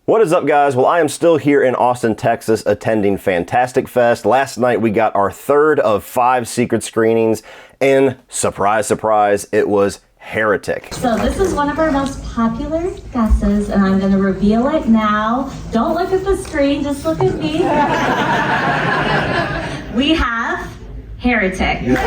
What is up, guys? Well, I am still here in Austin, Texas, attending Fantastic Fest. Last night we got our third of 5 secret screenings, and surprise, surprise, it was Heretic. So this is one of our most popular guesses, and I'm going to reveal it now. Don't look at the screen, just look at me. We have Heretic.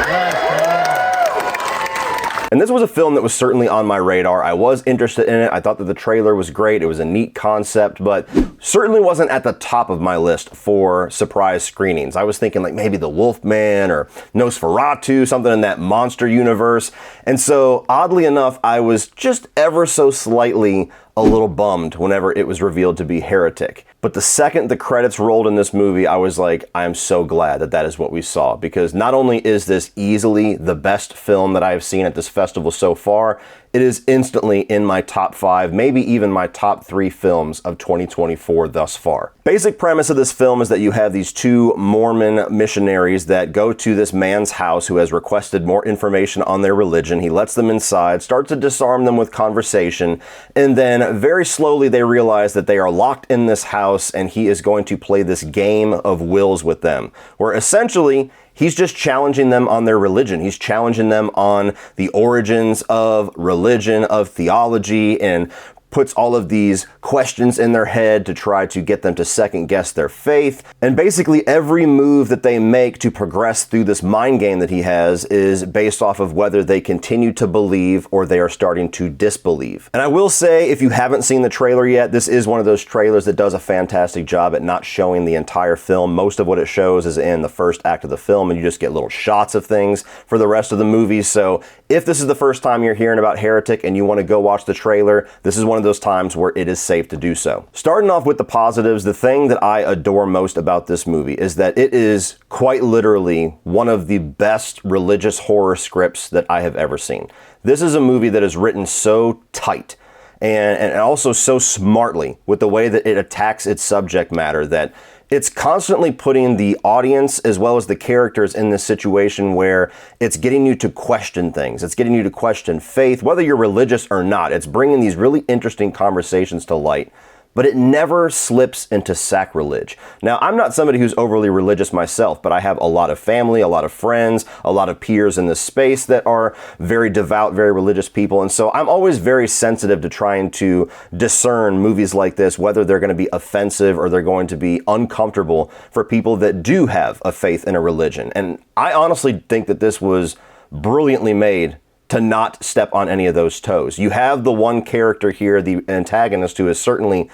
And this was a film that was certainly on my radar. I was interested in it. I thought that the trailer was great. It was a neat concept, but certainly wasn't at the top of my list for surprise screenings. I was thinking like maybe The Wolfman or Nosferatu, something in that monster universe. And so oddly enough, I was just ever so slightly a little bummed whenever it was revealed to be Heretic. But the second the credits rolled in this movie, I was like, I am so glad that that is what we saw, because not only is this easily the best film that I have seen at this festival so far, it is instantly in my top 5, maybe even my top 3 films of 2024 thus far. Basic premise of this film is that you have these 2 Mormon missionaries that go to this man's house who has requested more information on their religion. He lets them inside, starts to disarm them with conversation, and then very slowly they realize that they are locked in this house and he is going to play this game of wills with them, where essentially he's just challenging them on their religion. He's challenging them on the origins of religion, of theology, and puts all of these questions in their head to try to get them to second guess their faith. And basically every move that they make to progress through this mind game that he has is based off of whether they continue to believe or they are starting to disbelieve. And I will say, if you haven't seen the trailer yet, this is one of those trailers that does a fantastic job at not showing the entire film. Most of what it shows is in the first act of the film, and you just get little shots of things for the rest of the movie. So if this is the first time you're hearing about Heretic and you want to go watch the trailer, this is one of those times where it is safe to do so. Starting off with the positives, the thing that I adore most about this movie is that it is quite literally one of the best religious horror scripts that I have ever seen. This is a movie that is written so tight and also so smartly with the way that it attacks its subject matter, that it's constantly putting the audience as well as the characters in this situation where it's getting you to question things. It's getting you to question faith, whether you're religious or not. It's bringing these really interesting conversations to light, but it never slips into sacrilege. Now, I'm not somebody who's overly religious myself, but I have a lot of family, a lot of friends, a lot of peers in this space that are very devout, very religious people. And so I'm always very sensitive to trying to discern movies like this, whether they're going to be offensive or they're going to be uncomfortable for people that do have a faith in a religion. And I honestly think that this was brilliantly made to not step on any of those toes. You have the one character here, the antagonist, who is certainly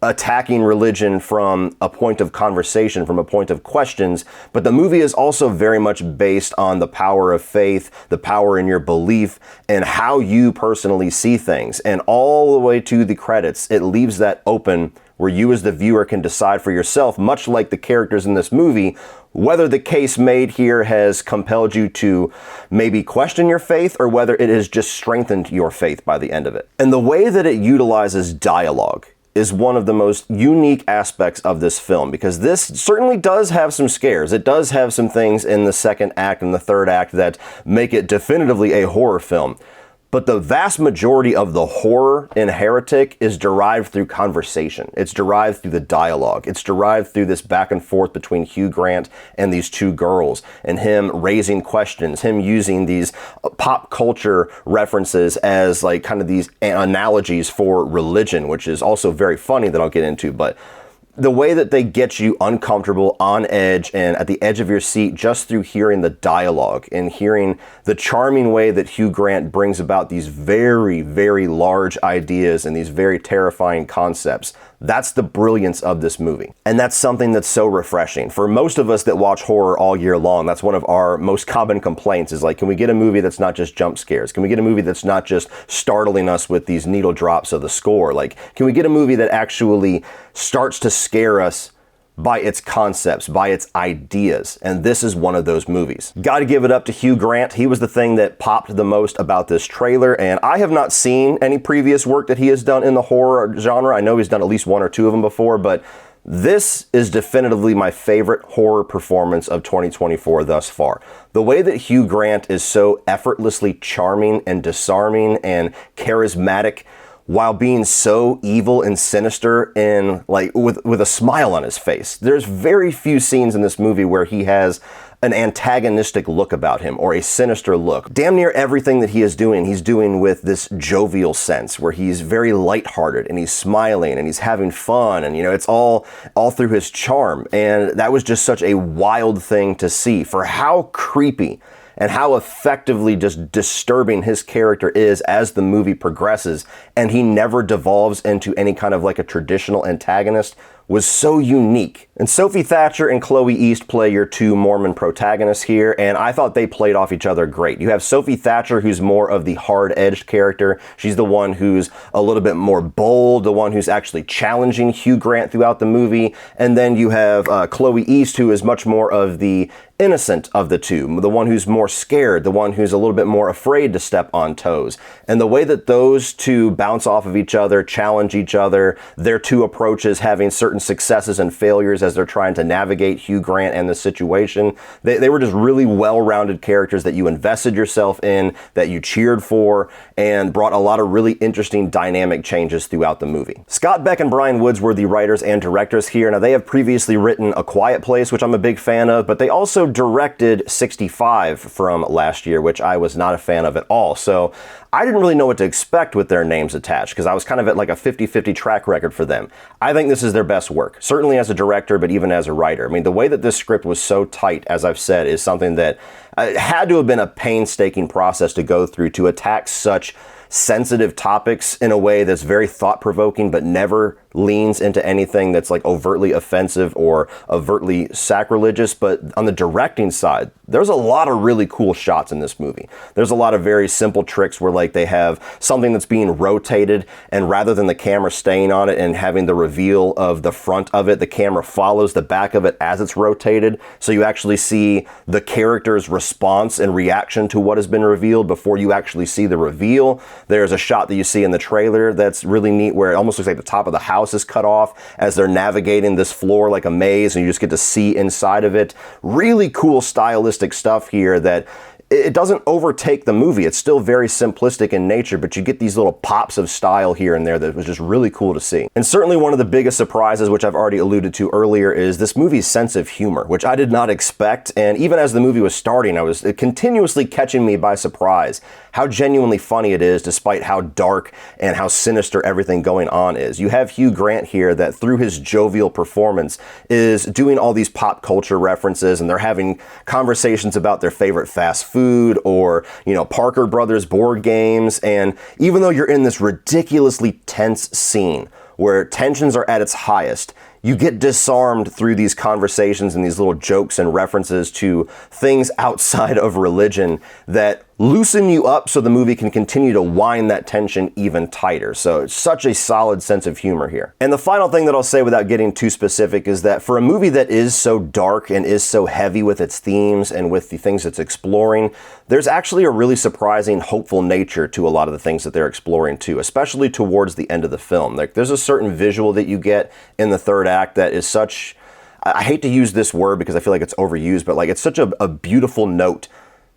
attacking religion from a point of conversation, from a point of questions, but the movie is also very much based on the power of faith, the power in your belief, and how you personally see things. And all the way to the credits, it leaves that open where you as the viewer can decide for yourself, much like the characters in this movie, whether the case made here has compelled you to maybe question your faith or whether it has just strengthened your faith by the end of it. And the way that it utilizes dialogue is one of the most unique aspects of this film, because this certainly does have some scares. It does have some things in the second act and the third act that make it definitively a horror film. But the vast majority of the horror in Heretic is derived through conversation. It's derived through the dialogue. It's derived through this back and forth between Hugh Grant and these 2 girls, and him raising questions, him using these pop culture references as like kind of these analogies for religion, which is also very funny that I'll get into. But the way that they get you uncomfortable, on edge, and at the edge of your seat just through hearing the dialogue and hearing the charming way that Hugh Grant brings about these very, very large ideas and these very terrifying concepts. That's the brilliance of this movie. And that's something that's so refreshing. For most of us that watch horror all year long, that's one of our most common complaints is like, can we get a movie that's not just jump scares? Can we get a movie that's not just startling us with these needle drops of the score? Like, can we get a movie that actually starts to scare us by its concepts, by its ideas? And this is one of those movies. Got to give it up to Hugh Grant. He was the thing that popped the most about this trailer, and I have not seen any previous work that he has done in the horror genre. I know he's done at least 1 or 2 of them before, but this is definitively my favorite horror performance of 2024 thus far. The way that Hugh Grant is so effortlessly charming and disarming and charismatic while being so evil and sinister and like with a smile on his face. There's very few scenes in this movie where he has an antagonistic look about him or a sinister look. Damn near everything that he is doing, he's doing with this jovial sense where he's very lighthearted and he's smiling and he's having fun, and it's all through his charm. And that was just such a wild thing to see for how creepy and how effectively just disturbing his character is as the movie progresses, and he never devolves into any kind of like a traditional antagonist, was so unique. And Sophie Thatcher and Chloe East play your two Mormon protagonists here, and I thought they played off each other great. You have Sophie Thatcher, who's more of the hard-edged character. She's the one who's a little bit more bold, the one who's actually challenging Hugh Grant throughout the movie. And then you have Chloe East, who is much more of the innocent of the two, the one who's more scared, the one who's a little bit more afraid to step on toes. And the way that those two bounce off of each other, challenge each other, their two approaches having certain successes and failures as they're trying to navigate Hugh Grant and the situation. They were just really well-rounded characters that you invested yourself in, that you cheered for, and brought a lot of really interesting dynamic changes throughout the movie. Scott Beck and Brian Woods were the writers and directors here. Now, they have previously written A Quiet Place, which I'm a big fan of, but they also directed 65 from last year, which I was not a fan of at all. So I didn't really know what to expect with their names attached, because I was kind of at like a 50-50 track record for them. I think this is their best work, certainly as a director, but even as a writer. I mean, the way that this script was so tight, as I've said, is something that had to have been a painstaking process to go through to attack such sensitive topics in a way that's very thought-provoking, but never leans into anything that's like overtly offensive or overtly sacrilegious. But on the directing side, there's a lot of really cool shots in this movie. There's a lot of very simple tricks where like they have something that's being rotated, and rather than the camera staying on it and having the reveal of the front of it, the camera follows the back of it as it's rotated. So you actually see the character's response and reaction to what has been revealed before you actually see the reveal. There's a shot that you see in the trailer that's really neat where it almost looks like the top of the house is cut off as they're navigating this floor like a maze, and you just get to see inside of it. Really cool stylistic stuff here that it doesn't overtake the movie. It's still very simplistic in nature, but you get these little pops of style here and there that was just really cool to see. And certainly one of the biggest surprises, which I've already alluded to earlier, is this movie's sense of humor, which I did not expect. And even as the movie was starting, I was continuously catching me by surprise how genuinely funny it is, despite how dark and how sinister everything going on is. You have Hugh Grant here that through his jovial performance is doing all these pop culture references, and they're having conversations about their favorite fast food or, Parker Brothers board games. And even though you're in this ridiculously tense scene where tensions are at its highest, you get disarmed through these conversations and these little jokes and references to things outside of religion that loosen you up so the movie can continue to wind that tension even tighter. So it's such a solid sense of humor here. And the final thing that I'll say without getting too specific is that for a movie that is so dark and is so heavy with its themes and with the things it's exploring, there's actually a really surprising, hopeful nature to a lot of the things that they're exploring too, especially towards the end of the film. Like, there's a certain visual that you get in the third act that is such, I hate to use this word because I feel like it's overused, but like it's such a beautiful note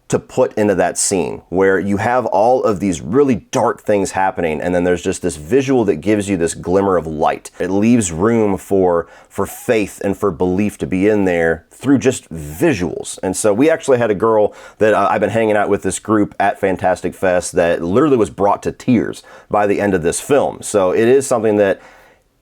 to put into that scene where you have all of these really dark things happening, and then there's just this visual that gives you this glimmer of light. It leaves room for faith and for belief to be in there through just visuals. And so we actually had a girl that I've been hanging out with this group at Fantastic Fest that literally was brought to tears by the end of this film. So it is something that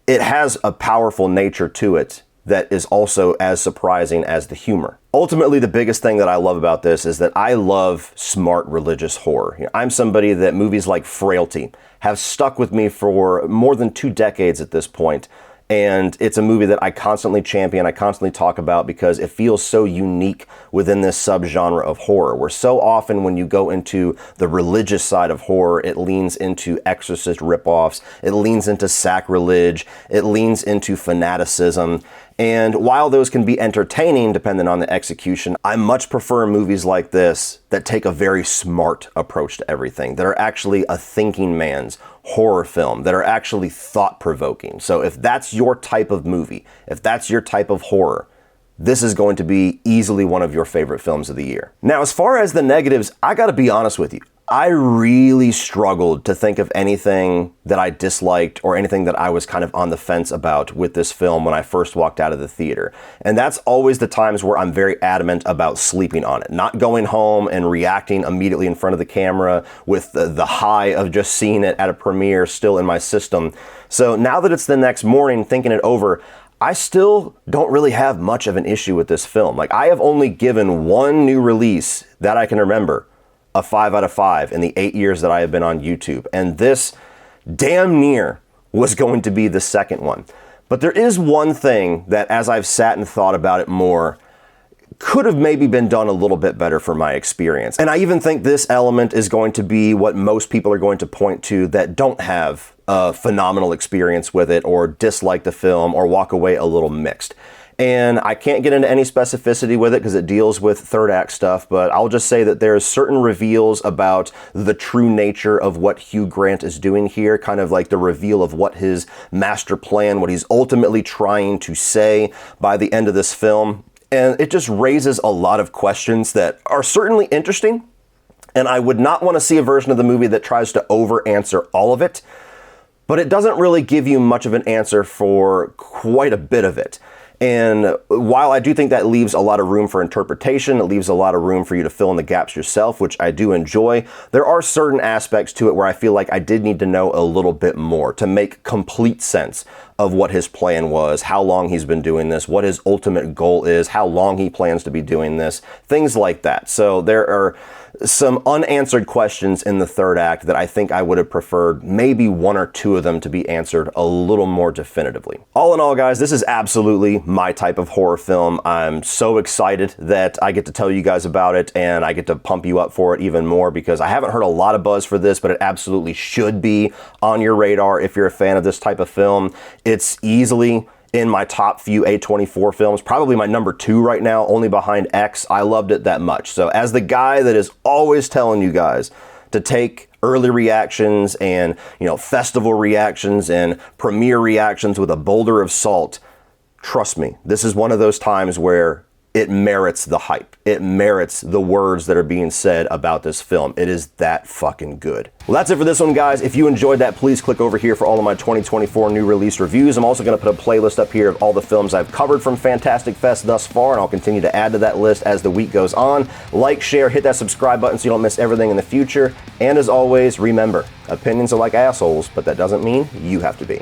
it has a powerful nature to it that is also as surprising as the humor. Ultimately, the biggest thing that I love about this is that I love smart religious horror. I'm somebody that movies like Frailty have stuck with me for more than 2 decades at this point. And it's a movie that I constantly champion, I constantly talk about, because it feels so unique within this subgenre of horror, where so often when you go into the religious side of horror, it leans into exorcist ripoffs, it leans into sacrilege, it leans into fanaticism. And while those can be entertaining depending on the execution, I much prefer movies like this that take a very smart approach to everything, that are actually a thinking man's horror film, that are actually thought-provoking. So if that's your type of movie, if that's your type of horror, this is going to be easily one of your favorite films of the year. Now, as far as the negatives, I gotta be honest with you. I really struggled to think of anything that I disliked or anything that I was kind of on the fence about with this film when I first walked out of the theater. And that's always the times where I'm very adamant about sleeping on it, not going home and reacting immediately in front of the camera with the high of just seeing it at a premiere still in my system. So now that it's the next morning, thinking it over, I still don't really have much of an issue with this film. Like, I have only given one new release that I can remember a 5 out of 5 in the 8 years that I have been on YouTube. And this damn near was going to be the second one. But there is one thing that, as I've sat and thought about it more, could have maybe been done a little bit better for my experience. And I even think this element is going to be what most people are going to point to that don't have a phenomenal experience with it or dislike the film or walk away a little mixed. And I can't get into any specificity with it because it deals with third act stuff, but I'll just say that there's certain reveals about the true nature of what Hugh Grant is doing here, kind of like the reveal of what his master plan, what he's ultimately trying to say by the end of this film. And it just raises a lot of questions that are certainly interesting, and I would not want to see a version of the movie that tries to over-answer all of it, but it doesn't really give you much of an answer for quite a bit of it. And while I do think that leaves a lot of room for interpretation, it leaves a lot of room for you to fill in the gaps yourself, which I do enjoy, there are certain aspects to it where I feel like I did need to know a little bit more to make complete sense of what his plan was, how long he's been doing this, what his ultimate goal is, how long he plans to be doing this, things like that. So there are some unanswered questions in the third act that I think I would have preferred maybe one or two of them to be answered a little more definitively. All in all, guys, this is absolutely my type of horror film. I'm so excited that I get to tell you guys about it, and I get to pump you up for it even more because I haven't heard a lot of buzz for this, but it absolutely should be on your radar if you're a fan of this type of film. It's easily in my top few A24 films, probably my number 2 right now, only behind X. I loved it that much. So as the guy that is always telling you guys to take early reactions and, festival reactions and premiere reactions with a boulder of salt, trust me, this is one of those times where it merits the hype. It merits the words that are being said about this film. It is that fucking good. Well, that's it for this one, guys. If you enjoyed that, please click over here for all of my 2024 new release reviews. I'm also going to put a playlist up here of all the films I've covered from Fantastic Fest thus far, and I'll continue to add to that list as the week goes on. Like, share, hit that subscribe button so you don't miss everything in the future. And as always, remember, opinions are like assholes, but that doesn't mean you have to be.